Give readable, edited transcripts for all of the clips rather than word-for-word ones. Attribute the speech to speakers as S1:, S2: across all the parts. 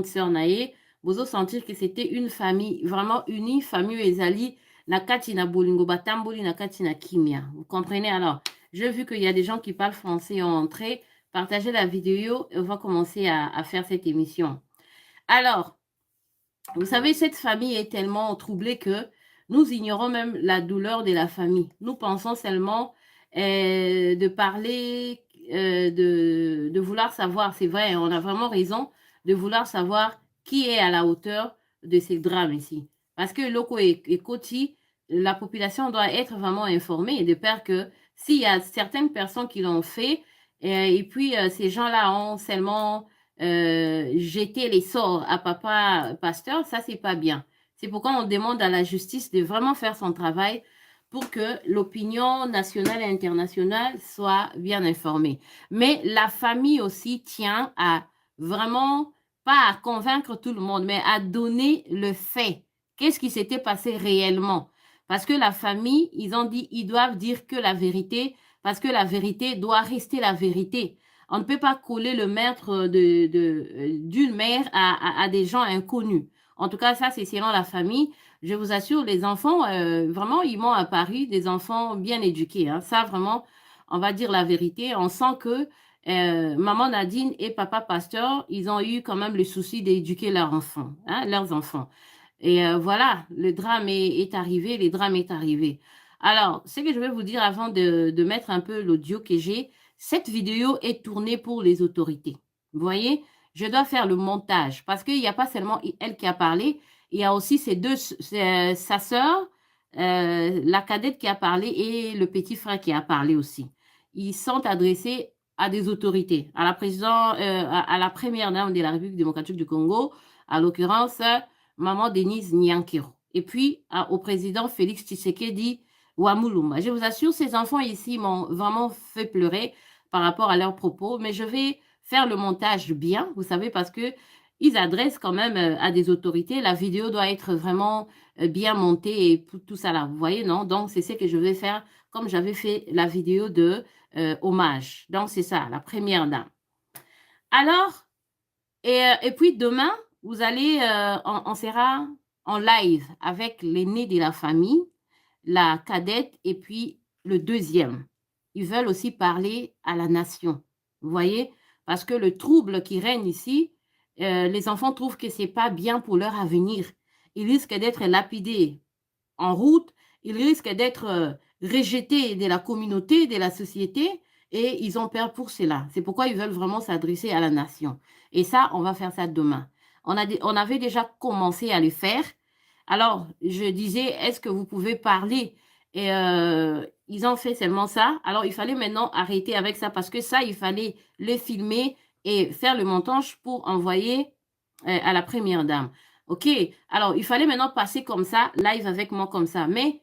S1: sœur naé, vous sentir que c'était une famille vraiment unie, famille ezali, nakati na bolingo batamboli nakati na kimia. Vous comprenez alors? J'ai vu qu'il y a des gens qui parlent français ont entré. Partagez la vidéo et on va commencer à faire cette émission. Alors, vous savez, cette famille est tellement troublée que nous ignorons même la douleur de la famille. Nous pensons seulement de parler, de vouloir savoir, c'est vrai, on a vraiment raison de vouloir savoir qui est à la hauteur de ces drames ici. Parce que Loco et Koti, la population doit être vraiment informée de peur que s'il y a certaines personnes qui l'ont fait, et puis ces gens-là ont seulement jeter les sorts à papa pasteur, ça c'est pas bien. C'est pourquoi on demande à la justice de vraiment faire son travail pour que l'opinion nationale et internationale soit bien informée. Mais la famille aussi tient à vraiment, pas à convaincre tout le monde, mais à donner le fait. Qu'est-ce qui s'était passé réellement? Parce que la famille, ils ont dit, ils doivent dire que la vérité, parce que la vérité doit rester la vérité. On ne peut pas coller le maître d'une mère à des gens inconnus. En tout cas, ça, c'est selon la famille. Je vous assure, les enfants, vraiment, ils m'ont apparu des enfants bien éduqués. Hein. Ça, vraiment, on va dire la vérité. On sent que maman Nadine et papa Pasteur, ils ont eu quand même le souci d'éduquer leurs enfants. Hein, leurs enfants. Et voilà, le drame est arrivé, le drame est arrivé. Alors, ce que je vais vous dire avant de mettre un peu l'audio que j'ai, cette vidéo est tournée pour les autorités. Vous voyez, je dois faire le montage parce qu'il n'y a pas seulement elle qui a parlé, il y a aussi sa sœur, la cadette qui a parlé et le petit frère qui a parlé aussi. Ils sont adressés à des autorités, à la présidente, à la première dame de la République démocratique du Congo, à l'occurrence, maman Denise Nyankiro. Et puis, au président Félix Tshisekedi Wamuluma. Je vous assure, ces enfants ici m'ont vraiment fait pleurer par rapport à leurs propos, mais je vais faire le montage bien, vous savez, parce que ils adressent quand même à des autorités. La vidéo doit être vraiment bien montée et tout ça là, vous voyez, non? Donc, c'est ce que je vais faire comme j'avais fait la vidéo de hommage. Donc, c'est ça, la première dame. Alors, et puis demain, vous allez, on sera en live avec l'aîné de la famille, la cadette et puis le deuxième. Ils veulent aussi parler à la nation. Vous voyez? Parce que le trouble qui règne ici, les enfants trouvent que c'est pas bien pour leur avenir. Ils risquent d'être lapidés en route, ils risquent d'être rejetés de la communauté, de la société, et ils ont peur pour cela. C'est pourquoi ils veulent vraiment s'adresser à la nation. Et ça, on va faire ça demain. On avait déjà commencé à le faire. Alors, je disais, est-ce que vous pouvez parler? Et ils ont fait seulement ça. Alors, il fallait maintenant arrêter avec ça parce que ça, il fallait le filmer et faire le montage pour envoyer à la première dame. OK, alors il fallait maintenant passer comme ça, live avec moi comme ça. Mais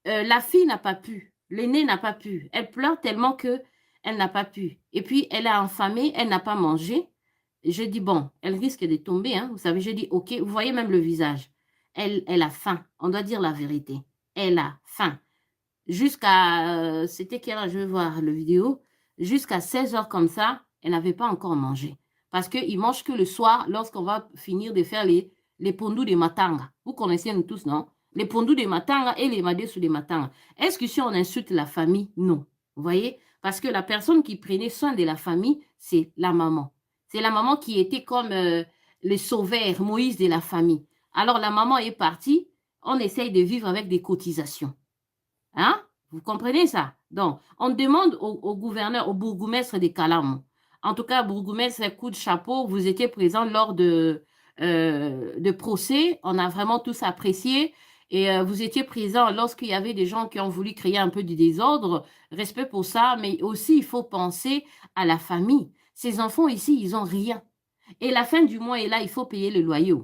S1: la fille n'a pas pu, l'aînée n'a pas pu. Elle pleure tellement que elle n'a pas pu. Et puis, elle a enfamé, elle n'a pas mangé. Je dis, bon, elle risque de tomber. Hein. Vous savez, je dis, OK, vous voyez même le visage. Elle a faim. On doit dire la vérité. Elle a faim. Jusqu'à, c'était quelle heure, je vais voir le vidéo, jusqu'à 16 heures comme ça, elle n'avait pas encore mangé. Parce qu'ils mangent que le soir, lorsqu'on va finir de faire les pondus de matanga. Vous connaissez nous tous, non? Les pondus de matanga et les madessu de matanga. Est-ce que si on insulte la famille? Non. Vous voyez? Parce que la personne qui prenait soin de la famille, c'est la maman. C'est la maman qui était comme le sauveur, Moïse de la famille. Alors la maman est partie, on essaye de vivre avec des cotisations. Hein? Vous comprenez ça? Donc, on demande au gouverneur, au bourgmestre de Calamo. En tout cas, bourgmestre, coup de chapeau, vous étiez présent lors de procès. On a vraiment tous apprécié. Et vous étiez présent lorsqu'il y avait des gens qui ont voulu créer un peu du désordre. Respect pour ça, mais aussi, il faut penser à la famille. Ces enfants ici, ils ont rien. Et la fin du mois est là, il faut payer le loyer.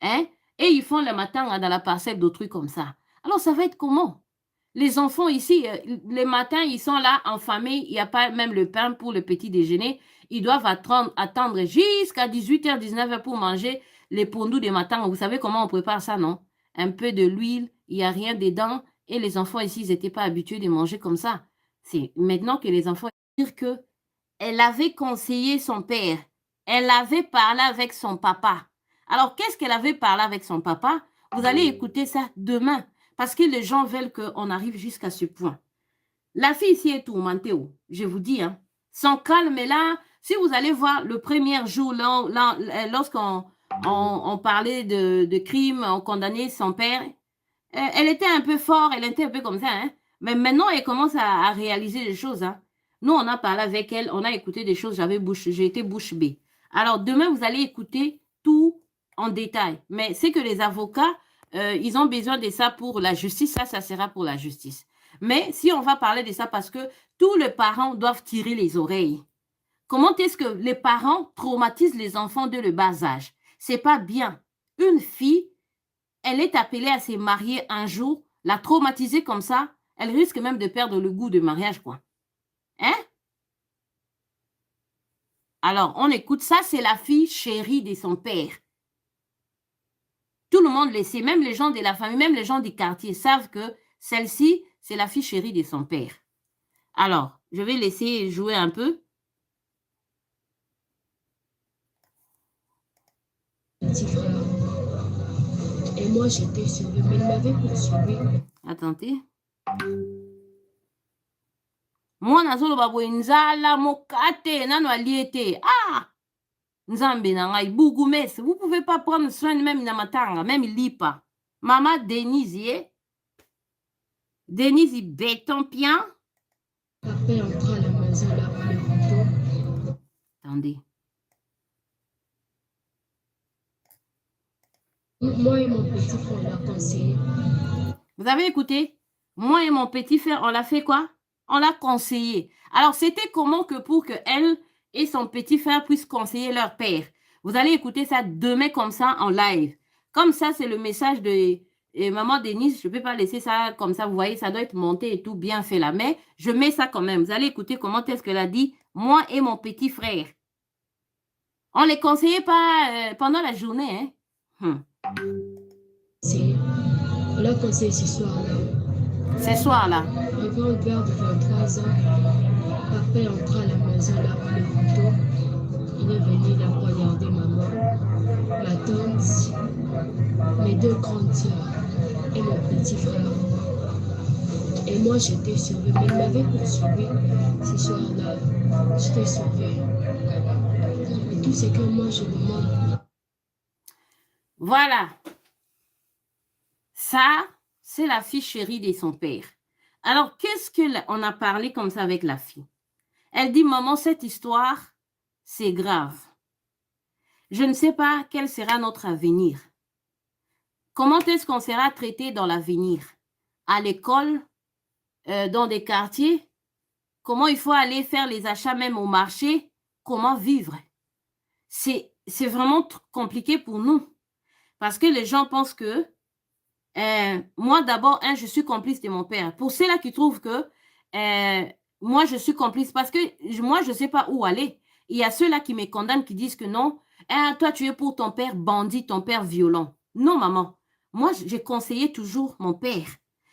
S1: Hein? Et ils font le matin dans la parcelle d'autrui comme ça. Alors, ça va être comment? Les enfants ici, les matins, ils sont là en famille, il n'y a pas même le pain pour le petit déjeuner. Ils doivent attendre jusqu'à 18h, 19h pour manger les pondous des matins. Vous savez comment on prépare ça, non? Un peu de l'huile, il n'y a rien dedans. Et les enfants ici, ils n'étaient pas habitués de manger comme ça. C'est maintenant que les enfants disent que elle avait conseillé son père. Elle avait parlé avec son papa. Alors, qu'est-ce qu'elle avait parlé avec son papa? Vous allez écouter ça demain. Parce que les gens veulent qu'on arrive jusqu'à ce point. La fille ici est tourmentée, oh, je vous dis. Hein. Son calme est là. Si vous allez voir le premier jour, lorsqu'on on parlait de crime, on condamnait son père, elle était un peu forte, elle était un peu comme ça. Hein. Mais maintenant, elle commence à réaliser des choses. Hein. Nous, on a parlé avec elle, on a écouté des choses, j'ai été bouche bée. Alors, demain, vous allez écouter tout en détail. Mais c'est que les avocats, ils ont besoin de ça pour la justice. Ça sera pour la justice. Mais si on va parler de ça, parce que tous les parents doivent tirer les oreilles. Comment est-ce que les parents traumatisent les enfants dès le bas âge? C'est pas bien. Une fille, elle est appelée à se marier un jour, la traumatiser comme ça, elle risque même de perdre le goût du mariage, quoi. Hein? Alors, on écoute ça, c'est la fille chérie de son père. Tout le monde le sait, même les gens de la famille, même les gens du quartier savent que celle-ci, c'est la fille chérie de son père. Alors, je vais laisser jouer un peu.
S2: Petit frère. Et moi, j'étais sur lui, mais il m'avait poursuivi.
S1: Attendez. Mwana azoloba boye nzala mokate nano aliete. Ah! Nzambe na ngai bougumese. Vous pouvez pas prendre soin même na matanga, même lipa. Maman Denise, Denise béton bien.
S2: Papa entra à la maison là pour le couteau.
S1: Attendez.
S2: Moi et mon petit frère, on l'a conseillé.
S1: Vous avez écouté? Moi et mon petit frère, on l'a fait quoi? On l'a conseillé. Alors, c'était comment que pour que elle et son petit frère puissent conseiller leur père? Vous allez écouter ça demain comme ça en live. Comme ça, c'est le message de maman Denise. Je ne peux pas laisser ça comme ça. Vous voyez, ça doit être monté et tout bien fait là. Mais je mets ça quand même. Vous allez écouter comment est-ce qu'elle a dit, moi et mon petit frère. On ne les conseillait pas pendant la journée. Hein?
S2: On l'a conseillé ce soir-là.
S1: Ce soir-là.
S2: Avant vers 23 ans, papa entra à la maison là pour le couteau. Il est venu là poignarder maman, ma tante, mes deux grandes sœurs et mon petit frère. Et moi, j'étais sur lui, mais il m'avait poursuivi ce soir-là. J'étais sauvée. Et tout ce que moi, je demande.
S1: Voilà. Ça, c'est la fille chérie de son père. Alors, qu'est-ce qu'on a parlé comme ça avec la fille? Elle dit, maman, cette histoire, c'est grave. Je ne sais pas quel sera notre avenir. Comment est-ce qu'on sera traité dans l'avenir? À l'école, dans des quartiers? Comment il faut aller faire les achats même au marché? Comment vivre? C'est vraiment compliqué pour nous. Parce que les gens pensent que moi, d'abord, je suis complice de mon père. Pour ceux-là qui trouvent que moi, je suis complice parce que moi, je ne sais pas où aller. Il y a ceux-là qui me condamnent, qui disent que non, toi, tu es pour ton père bandit, ton père violent. Non, maman. Moi, j'ai conseillé toujours mon père.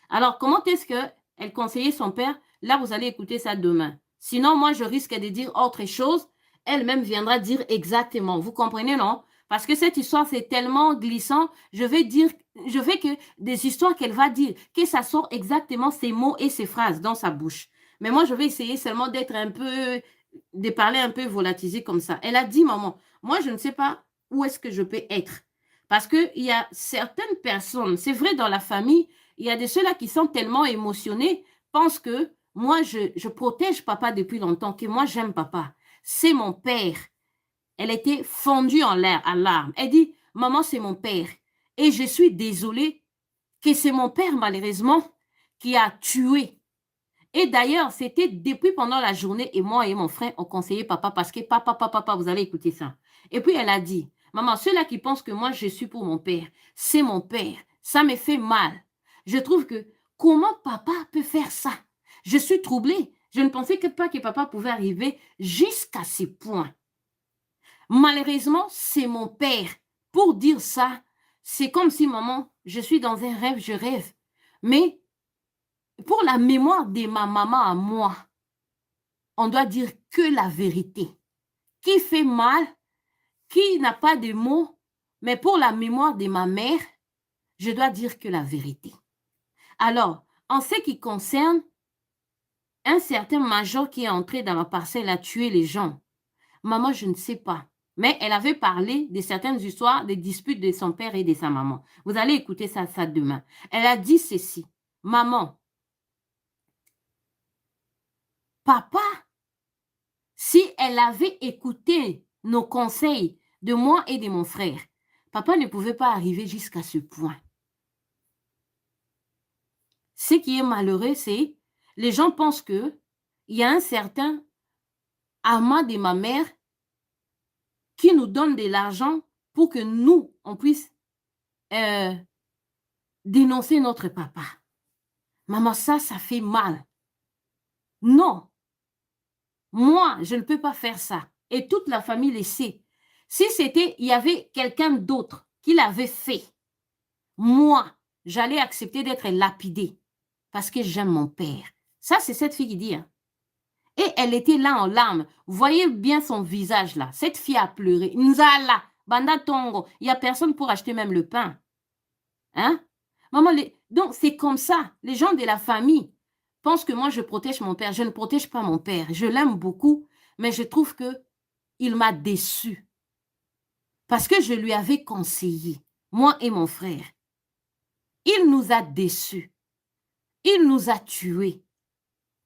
S1: Alors, comment est-ce qu'elle conseillait son père? Là, vous allez écouter ça demain. Sinon, moi, je risque de dire autre chose. Elle-même viendra dire exactement. Vous comprenez, non? Parce que cette histoire, c'est tellement glissant. Je vais que des histoires qu'elle va dire, que ça sort exactement ces mots et ces phrases dans sa bouche. Mais moi, je vais essayer seulement de parler un peu volatilisé comme ça. Elle a dit, maman, moi, je ne sais pas où est-ce que je peux être. Parce qu'il y a certaines personnes, c'est vrai dans la famille, il y a de ceux-là qui sont tellement émotionnés, pensent que moi, je protège papa depuis longtemps, que moi, j'aime papa. C'est mon père. Elle était fondue en larmes. Elle dit, maman, c'est mon père. Et je suis désolée que c'est mon père, malheureusement, qui a tué. Et d'ailleurs, c'était depuis pendant la journée, et moi et mon frère, on conseillait papa, parce que papa, vous allez écouter ça. Et puis elle a dit, maman, ceux-là qui pensent que moi, je suis pour mon père, c'est mon père. Ça me fait mal. Je trouve que, comment papa peut faire ça? Je suis troublée. Je ne pensais pas que papa pouvait arriver jusqu'à ce point. Malheureusement, c'est mon père. Pour dire ça, c'est comme si, maman, je suis dans un rêve, je rêve. Mais pour la mémoire de ma maman à moi, on doit dire que la vérité. Qui fait mal, qui n'a pas de mots, Mais pour la mémoire de ma mère, je dois dire que la vérité. Alors, en ce qui concerne un certain major qui est entré dans la parcelle à tuer les gens, maman, je ne sais pas. Mais elle avait parlé de certaines histoires, des disputes de son père et de sa maman. Vous allez écouter ça demain. Elle a dit ceci. Maman, papa, si elle avait écouté nos conseils de moi et de mon frère, papa ne pouvait pas arriver jusqu'à ce point. Ce qui est malheureux, c'est les gens pensent qu'il y a un certain amant de ma mère qui nous donne de l'argent pour que nous, on puisse dénoncer notre papa. Maman, ça fait mal. Non, moi, je ne peux pas faire ça. Et toute la famille le sait. Si il y avait quelqu'un d'autre qui l'avait fait, moi, j'allais accepter d'être lapidée parce que j'aime mon père. Ça, c'est cette fille qui dit. Hein. Et elle était là en larmes. Vous voyez bien son visage là. Cette fille a pleuré. Nzala, Banda Tongo. Il n'y a personne pour acheter même le pain. Hein? Maman, donc c'est comme ça. Les gens de la famille pensent que moi je protège mon père. Je ne protège pas mon père. Je l'aime beaucoup, mais je trouve qu'il m'a déçu. Parce que je lui avais conseillé, moi et mon frère. Il nous a déçus. Il nous a tués.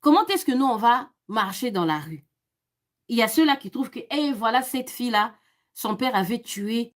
S1: Comment est-ce que nous, on va marcher dans la rue? Il y a ceux-là qui trouvent que, voilà cette fille-là, son père avait tué